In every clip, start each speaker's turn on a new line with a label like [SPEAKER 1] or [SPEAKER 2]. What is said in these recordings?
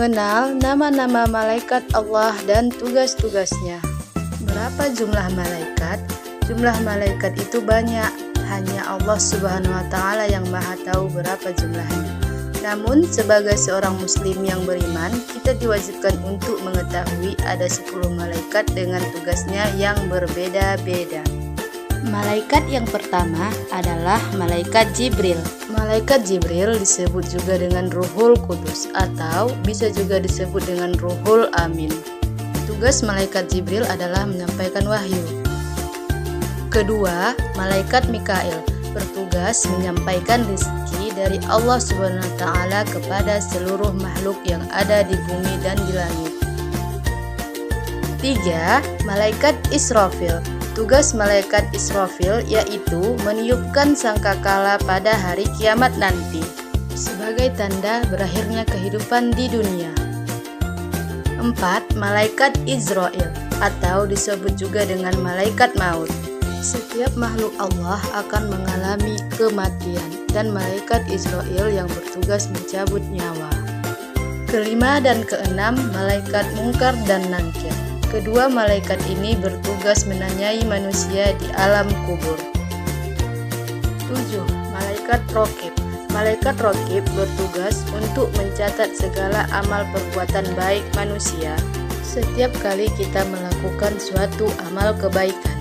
[SPEAKER 1] Mengenal nama-nama malaikat Allah dan tugas-tugasnya. Berapa jumlah malaikat? Jumlah malaikat itu banyak, hanya Allah Subhanahu wa Ta'ala yang Maha tahu berapa jumlahnya. Namun sebagai seorang muslim yang beriman, kita diwajibkan untuk mengetahui ada 10 malaikat dengan tugasnya yang berbeda-beda. Malaikat yang pertama adalah malaikat Jibril. Malaikat Jibril disebut juga dengan Ruhul Kudus atau bisa juga disebut dengan Ruhul Amin. Tugas malaikat Jibril adalah menyampaikan wahyu. Kedua, malaikat Mikail bertugas menyampaikan rezeki dari Allah Subhanahu wa Ta'ala kepada seluruh makhluk yang ada di bumi dan di langit. Tiga, malaikat Israfil. Tugas malaikat Israfil yaitu meniupkan sangkakala pada hari kiamat nanti sebagai tanda berakhirnya kehidupan di dunia. 4. Malaikat Izrail atau disebut juga dengan malaikat maut. Setiap makhluk Allah akan mengalami kematian dan malaikat Izrail yang bertugas mencabut nyawa. Kelima dan keenam, malaikat Mungkar dan Nakir. Kedua malaikat ini bertugas menanyai manusia di alam kubur. 7. Malaikat Raqib. Malaikat Raqib bertugas untuk mencatat segala amal perbuatan baik manusia setiap kali kita melakukan suatu amal kebaikan.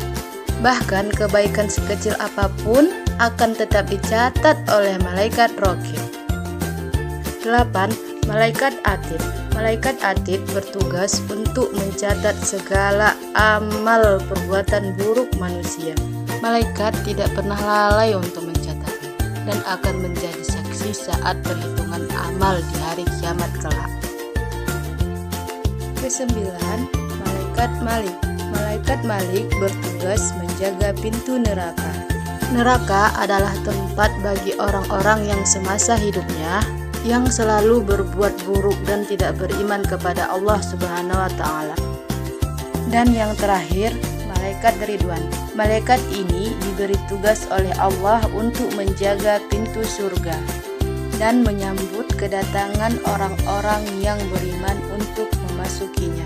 [SPEAKER 1] Bahkan kebaikan sekecil apapun akan tetap dicatat oleh malaikat Raqib. 8. Malaikat Atid. Malaikat Atid bertugas untuk mencatat segala amal perbuatan buruk manusia. Malaikat tidak pernah lalai untuk mencatatnya dan akan menjadi saksi saat perhitungan amal di hari kiamat kelak. Kesembilan, malaikat Malik. Malaikat Malik bertugas menjaga pintu neraka. Neraka adalah tempat bagi orang-orang yang semasa hidupnya yang selalu berbuat buruk dan tidak beriman kepada Allah Subhanahu wa Ta'ala. Dan yang terakhir, malaikat Ridwan. Malaikat ini diberi tugas oleh Allah untuk menjaga pintu surga dan menyambut kedatangan orang-orang yang beriman untuk memasukinya.